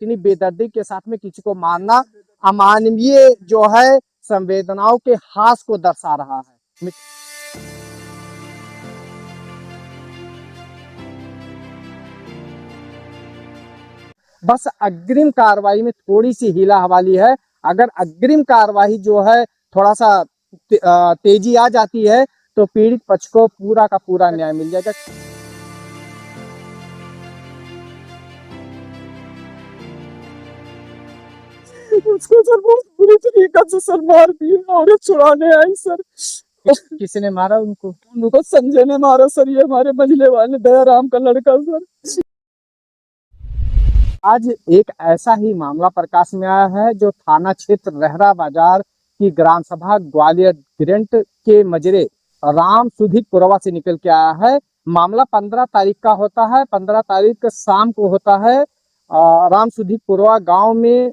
इतनी बेदर्दी के साथ में किसी को मारना अमानवीय जो है संवेदनाओं के हास को दर्शा रहा है। बस अग्रिम कार्रवाई में थोड़ी सी हीला हवाली है। अगर अग्रिम कार्रवाई जो है थोड़ा सा तेजी आ जाती है तो पीड़ित पक्ष को पूरा का पूरा न्याय मिल जाएगा। उसको सर बहुत बुरी तरीके से सर मार दिए और छुड़ाने आई सर। किसने मारा उनको? उनको संजय ने मारा सर, ये हमारे मझले वाले दयाराम का लड़का सर। आज एक ऐसा ही मामला प्रकाश में आया है जो थाना क्षेत्र रहरा बाजार की ग्राम सभा ग्वालियर ग्रेंट के मजरे राम सुधीक पुरवा से निकल के आया है। मामला 15 तारीख का होता है। 15 तारीख शाम को होता है। राम सुधीक पुरवा गांव में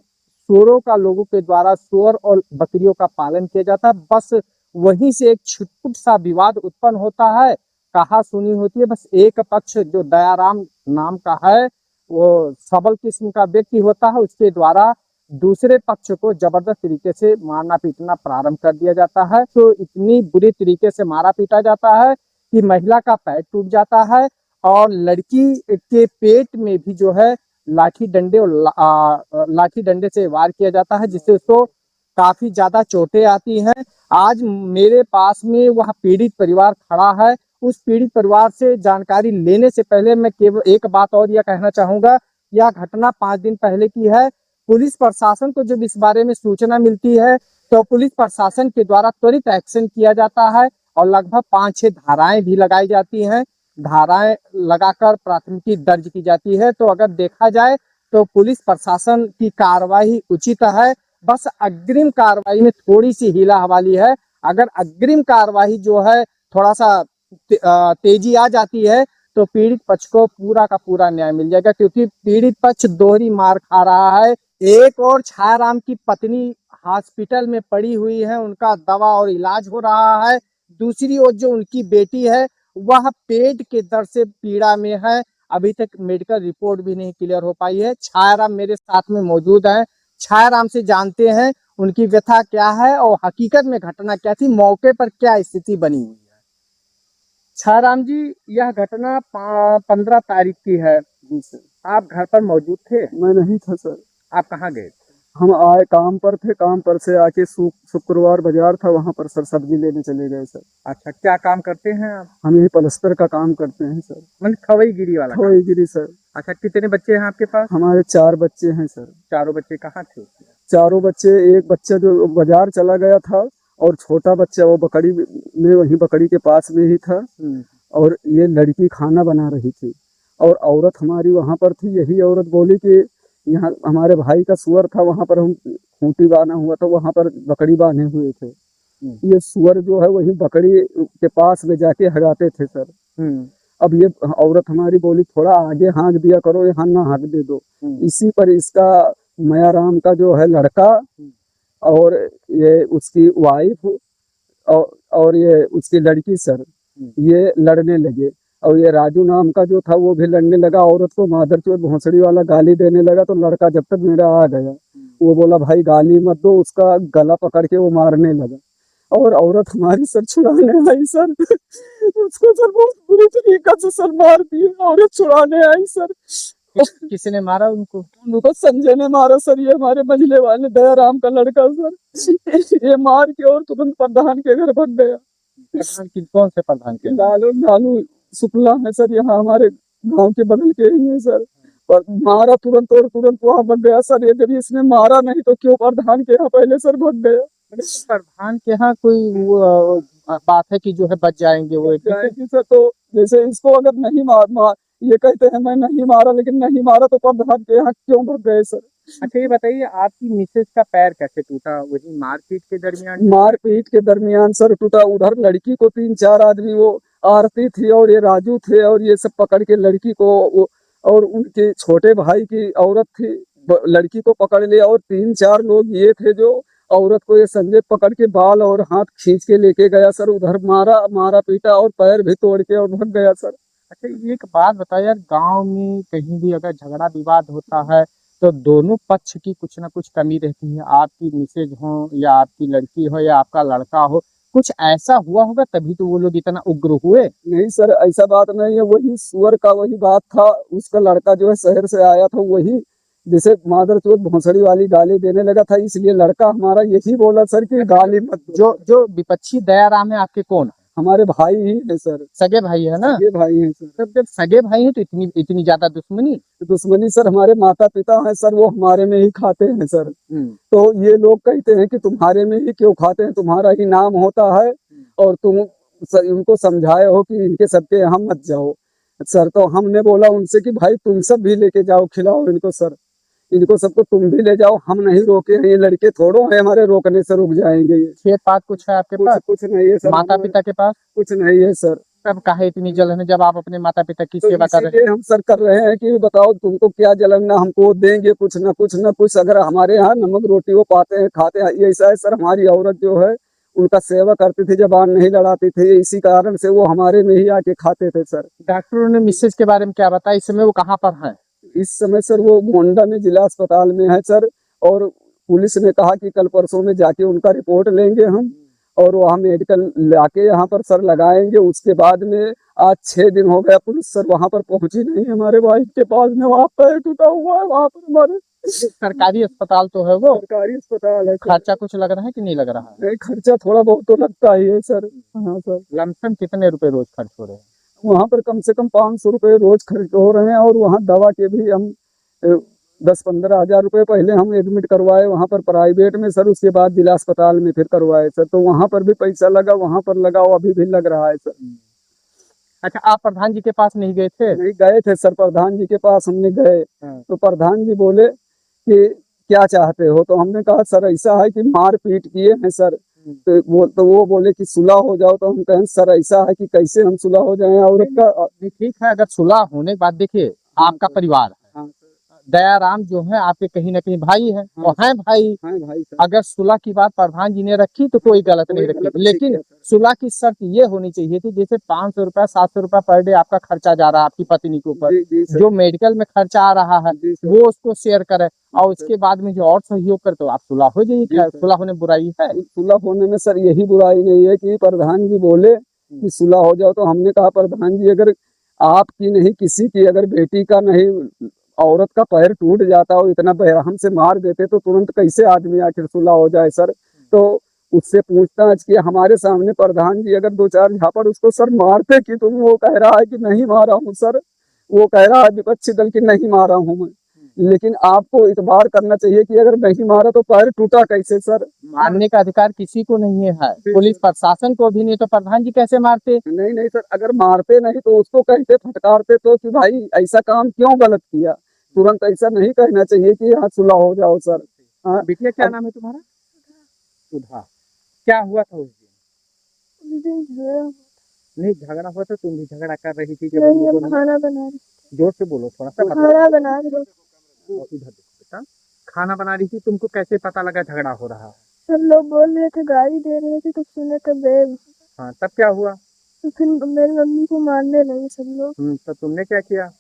सूअरों का लोगों के द्वारा सूअर और बकरियों का पालन किया जाता है। बस वहीं से एक छुटपुट सा विवाद उत्पन्न होता है, कहा सुनी होती है। बस एक पक्ष जो दयाराम नाम का है वो सबल किस्म का व्यक्ति होता है, उसके द्वारा दूसरे पक्ष को जबरदस्त तरीके से मारना पीटना प्रारंभ कर दिया जाता है। तो इतनी बुरी तरीके से मारा पीटा जाता है कि महिला का पैर टूट जाता है और लड़की के पेट में भी जो है लाठी डंडे से वार किया जाता है, जिससे उसको काफी ज्यादा चोटें आती हैं। आज मेरे पास में वह पीड़ित परिवार खड़ा है। उस पीड़ित परिवार से जानकारी लेने से पहले मैं केवल एक बात और यह कहना चाहूंगा, यह घटना 5 दिन पहले की है। पुलिस प्रशासन को जब इस बारे में सूचना मिलती है तो पुलिस प्रशासन के द्वारा त्वरित एक्शन किया जाता है और लगभग 5-6 धाराएं भी लगाई जाती हैं। धाराएं लगाकर प्राथमिकी दर्ज की जाती है। तो अगर देखा जाए तो पुलिस प्रशासन की कार्रवाई उचित है। बस अग्रिम कार्रवाई में थोड़ी सी हीला हवाली है। अगर अग्रिम कार्रवाई जो है थोड़ा सा तेजी आ जाती है तो पीड़ित पक्ष को पूरा का पूरा न्याय मिल जाएगा, क्योंकि पीड़ित पक्ष दोहरी मार खा रहा है। एक और छायाराम की पत्नी हॉस्पिटल में पड़ी हुई है, उनका दवा और इलाज हो रहा है। दूसरी ओर जो उनकी बेटी है वह पेट के दर्द से पीड़ा में है। अभी तक मेडिकल रिपोर्ट भी नहीं क्लियर हो पाई है। छायाराम मेरे साथ में मौजूद है। छायाराम से जानते हैं उनकी व्यथा क्या है और हकीकत में घटना क्या थी, मौके पर क्या स्थिति बनी हुई है। छायाराम जी, यह घटना 15 तारीख की है। जी सर। आप घर पर मौजूद थे? मैं नहीं था सर। आप कहाँ गए थे? हम आए काम पर थे, काम पर से आके शुक्रवार बाजार था, वहाँ पर सर सब्जी लेने चले गए सर। अच्छा, क्या काम करते हैं आप? हम यही पलस्तर का काम करते हैं सर। मतलब खवईगिरी वाला? खवईगिरी सर। अच्छा, कितने बच्चे हैं आपके पास? हमारे 4 बच्चे हैं सर। चारों बच्चे कहाँ थे? चारों बच्चे, एक बच्चा जो बाजार चला गया था और छोटा बच्चा वो बकरी में वही बकरी के पास में ही था। और ये लड़की खाना बना रही थी और औरत हमारी वहाँ पर थी। यही औरत बोली कि यहाँ हमारे भाई का सुअर था, वहाँ पर हम खूंटी बांधा हुआ था, वहाँ पर बकरी बांधे हुए थे। ये सुअर जो है वही बकरी के पास में जाके हगाते थे सर। अब ये औरत हमारी बोली थोड़ा आगे हाँक दिया करो, यहाँ ना हाँक दे दो। इसी पर इसका मयाराम का जो है लड़का और ये उसकी वाइफ और ये उसकी लड़की सर, ये लड़ने लगे। और ये राजू नाम का जो था वो भी लड़ने लगा, औरत को मादरचोद भोंसड़ी वाला गाली देने लगा। तो लड़का जब तक मेरा आ गया वो बोला भाई गाली मत दो, उसका गला पकड़ के वो मारने लगा और औरत हमारी सर छुड़ाने आई सर। उसको सर बहुत बुरी तरीके से सर मार दिए, औरत छुड़ाने आई सर। किसने मारा उनको? उनको संजय ने मारा सर, ये हमारे मझले वाले दयाराम का लड़का सर। ये मार के और तुरंत प्रधान के घर भाग गया। कौन से प्रधान के? लालू शुक्ला है सर, यहाँ हमारे गांव के बगल के ही है सर। पर मारा तुरंत और तुरंत वहाँ भाग गया सर। ये कभी इसने मारा नहीं तो क्यों प्रधान के यहाँ पहले सर भाग गया। प्रधान के यहाँ कोई बात है कि जो है बच जाएंगे वो जाएंगे सर। तो जैसे इसको अगर नहीं मार ये कहते हैं मैं नहीं मारा, लेकिन नहीं मारा तो प्रधान के यहाँ क्यों भाग गए सर। अच्छा, ये बताइए आपकी मिसेज का पैर कैसे टूटा? वही मारपीट के दरमियान? मारपीट के दरमियान सर टूटा। उधर लड़की को 3-4 आदमी, वो आरती थी और ये राजू थे और ये सब पकड़ के लड़की को, और उनके छोटे भाई की औरत थी, लड़की को पकड़ लिया। और 3-4 लोग ये थे जो औरत को ये संजय पकड़ के बाल और हाथ खींच के लेके गया सर। उधर मारा पीटा और पैर भी तोड़ के और भाग गया सर। अच्छा, एक बात बताइए यार, गांव में कहीं भी अगर झगड़ा विवाद होता है तो दोनों पक्ष की कुछ ना कुछ कमी रहती है, आपकी मिसेज हो या आपकी लड़की हो या आपका लड़का हो, कुछ ऐसा हुआ होगा तभी तो वो लोग इतना उग्र हुए। नहीं सर, ऐसा बात नहीं है, वही सुअर का वही बात था। उसका लड़का जो है शहर से आया था, वही जैसे मादर चोद भोंसड़ी वाली गाली देने लगा था, इसलिए लड़का हमारा यही बोला सर कि गाली मत दो। जो जो विपक्षी दयाराम है आपके कौन है? हमारे भाई ही है सर, सगे भाई है ना? ये भाई हैं सर। तब जब सगे भाई हैं तो इतनी इतनी ज्यादा दुश्मनी। दुश्मनी सर, हमारे माता पिता हैं सर, वो हमारे में ही खाते हैं सर। तो ये लोग कहते हैं कि तुम्हारे में ही क्यों खाते हैं, तुम्हारा ही नाम होता है और तुम उनको समझाए हो कि इनके सबके यहाँ मत जाओ सर। तो हमने बोला उनसे कि भाई तुम सब भी लेके जाओ, खिलाओ इनको सर, इनको सबको तुम भी ले जाओ, हम नहीं रोके हैं, ये लड़के थोड़ो हैं हमारे रोकने से रुक जाएंगे। ये खेत पात कुछ है आपके पास? कुछ नहीं है सर, माता पिता के पास कुछ नहीं है सर। तब काहे इतनी जलन है जब आप अपने माता पिता की तो सेवा कर रहे हैं? इसीलिए हम सर कर रहे हैं कि बताओ तुमको क्या जलन, ना हमको देंगे कुछ ना कुछ ना कुछ, अगर हमारे यहाँ नमक रोटी वो पाते हैं खाते हैं। ये ऐसा है सर, हमारी औरत जो है उनका सेवा करती थी, जबान नहीं लड़ाती थी, इसी कारण से वो हमारे में ही आके खाते थे सर। डॉक्टरों ने मिसेज के बारे में क्या बताया? इस समय वो कहाँ पर है? इस समय सर वो गोंडा में जिला अस्पताल में है सर, और पुलिस ने कहा कि कल परसों में जाके उनका रिपोर्ट लेंगे हम, और वहाँ मेडिकल लाके यहाँ पर सर लगाएंगे। उसके बाद में आज 6 दिन हो गया, पुलिस सर वहाँ पर पहुंची नहीं हमारे वाइफ के पास में, वहाँ पैर टूटा हुआ है वहाँ पर हमारे। सरकारी अस्पताल तो है वो? सरकारी अस्पताल है सर। खर्चा कुछ लग रहा है कि नहीं लग रहा है? नहीं, खर्चा थोड़ा बहुत तो लगता ही है सर। हाँ सर। लमसम कितने रुपए रोज खर्च हो रहे हैं? वहाँ पर कम से कम 500 रुपये रोज खर्च हो रहे हैं, और वहाँ दवा के भी हम 10-15 हजार रुपये पहले हम एडमिट करवाए वहाँ पर प्राइवेट में सर, उसके बाद जिला अस्पताल में फिर करवाए सर। तो वहाँ पर भी पैसा लगा, वहाँ पर लगा, अभी भी लग रहा है सर। अच्छा, आप प्रधान जी के पास नहीं गए थे? नहीं गए थे सर, प्रधान जी के पास हमने गए। तो प्रधान जी बोले कि क्या चाहते हो, तो हमने कहा सर ऐसा है कि मार पीट किए हैं सर। तो वो बोले कि सुलह हो जाओ। तो हम कहें सर ऐसा है कि कैसे हम सुलह हो जाएं औरत का। ठीक है, अगर सुलह होने के बाद देखिए आपका परिवार है, दयाराम जो है आपके कहीं ना कहीं भाई है और हैं भाई। भाई सर, अगर सुलह की बात प्रधान जी ने रखी तो कोई गलत नहीं रखी, लेकिन सुलह की शर्त ये होनी चाहिए थी, जैसे 500 रुपया 700 रुपया पर डे आपका खर्चा जा रहा है आपकी पत्नी के ऊपर, जो मेडिकल में खर्चा आ रहा है वो उसको शेयर करे, और उसके बाद में जो और सहयोग करे तो आप सुलह हो जाइए। सुलह होने बुराई है? सुलह होने में सर यही बुराई नहीं है कि प्रधान जी बोले कि सुलह हो जाओ। तो हमने कहा प्रधान जी अगर आपकी नहीं किसी की, अगर बेटी का नहीं औरत का पैर टूट जाता और इतना बेरहम से मार देते तो तुरंत कैसे आदमी आखिर सुलह हो जाए सर। तो उससे पूछताछ किया हमारे सामने प्रधान जी, अगर 2-4 झापड़ उसको सर मारते कि तुम, वो कह रहा है कि नहीं मारा हूँ सर, वो कह रहा है विपक्षी दल की नहीं मारा हूँ मैं। लेकिन आपको इतबार करना चाहिए कि अगर नहीं मारा तो पैर टूटा कैसे सर। मारने का अधिकार किसी को नहीं है, पुलिस प्रशासन को भी नहीं, तो प्रधान जी कैसे मारते? नहीं सर, अगर मारते नहीं तो उसको कहते, फटकारते तो कि भाई ऐसा काम क्यों गलत किया। तुरंत ऐसा नहीं कहना चाहिए कि हाँ सुलह हो जाओ सर। हाँ बिटिया, क्या नाम है तुम्हारा? सुधा। क्या हुआ था उस दिन? नहीं, झगड़ा हुआ था, तुम भी झगड़ा कर रही थी जब नहीं, हम खाना बना रही, जोर से बोलो थोड़ा सा। खाना बना रही। इधर देखो बेटा, खाना बना रही थी, तुमको कैसे पता लगा झगड़ा हो रहा है? सब लोग बोल रहे थे, गाली दे रहे थे, तो सुने तो गए। हाँ, तब क्या हुआ? तो फिर मेरी मम्मी को मारने लगे सब लोग। तो तुमने क्या किया?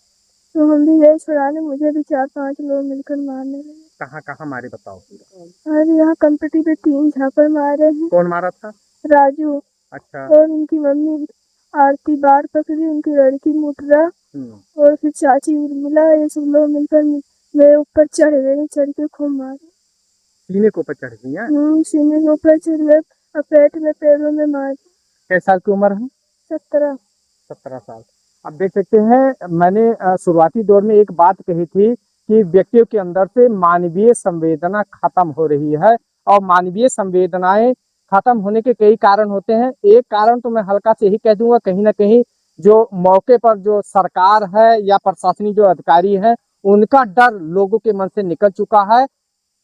तो हम भी गए छुड़ाने, मुझे भी 4-5 लोग मिलकर मारने लगे। कहाँ कहाँ मारे बताओ? अरे यहाँ कंपटी पे 3 झापड़ मारे हैं। कौन मारा था? राजू। अच्छा। और उनकी मम्मी आरती बार पकड़ी, उनकी लड़की मुटरा, और फिर चाची उर्मिला, ये सब लोग मिलकर मेरे ऊपर चढ़ गए, चढ़ के खूब मारे। सीने के ऊपर चढ़ गई है? सीने के ऊपर चढ़ गए और पेट में, पैरों में मार। कितने साल की उम्र है? 17 साल। अब देख सकते हैं, मैंने शुरुआती दौर में एक बात कही थी कि व्यक्तियों के अंदर से मानवीय संवेदना खत्म हो रही है, और मानवीय संवेदनाएं खत्म होने के कई कारण होते हैं। एक कारण तो मैं हल्का से ही कह दूंगा, कहीं ना कहीं जो मौके पर जो सरकार है या प्रशासनिक जो अधिकारी है उनका डर लोगों के मन से निकल चुका है,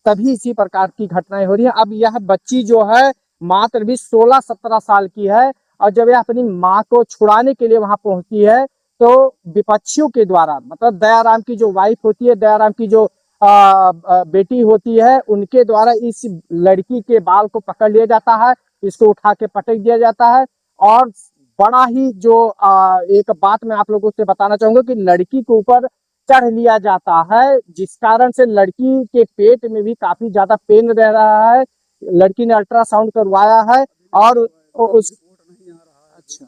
तभी इसी प्रकार की घटनाएं हो रही है। अब यह बच्ची जो है मात्र भी 16-17 साल की है, और जब यह अपनी माँ को छुड़ाने के लिए वहां पहुंची है तो विपक्षियों के द्वारा, मतलब दयाराम की जो वाइफ होती है, दयाराम की जो बेटी होती है, उनके द्वारा इस लड़की के बाल को पकड़ लिया जाता है, इसको उठा के पटक दिया जाता है। और बड़ा ही जो एक बात मैं आप लोगों से बताना चाहूंगा कि लड़की के ऊपर चढ़ लिया जाता है, जिस कारण से लड़की के पेट में भी काफी ज्यादा पेन रह रहा है। लड़की ने अल्ट्रासाउंड करवाया है और उस अच्छा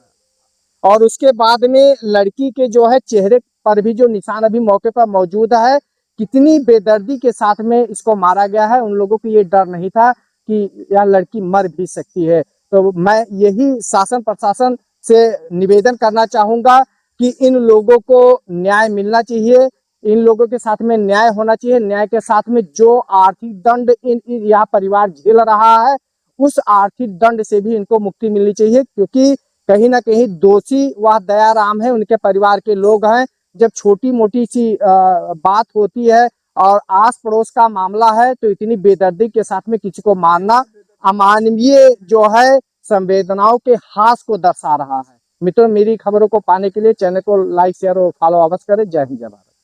और उसके बाद में लड़की के जो है चेहरे पर भी जो निशान अभी मौके पर मौजूद है। कितनी बेदर्दी के साथ में इसको मारा गया है, उन लोगों को ये डर नहीं था कि यह लड़की मर भी सकती है। तो मैं यही शासन प्रशासन से निवेदन करना चाहूंगा कि इन लोगों को न्याय मिलना चाहिए, इन लोगों के साथ में न्याय होना चाहिए। न्याय के साथ में जो आर्थिक दंड यह परिवार झेल रहा है, उस आर्थिक दंड से भी इनको मुक्ति मिलनी चाहिए, क्योंकि कहीं ना कहीं दोषी वह दयाराम है, उनके परिवार के लोग हैं। जब छोटी मोटी सी बात होती है और आस पड़ोस का मामला है, तो इतनी बेदर्दी के साथ में किसी को मारना अमानवीय जो है संवेदनाओं के हास को दर्शा रहा है। मित्रों, मेरी खबरों को पाने के लिए चैनल को लाइक शेयर और फॉलो अवश्य करें। जय हिंद, जय भारत।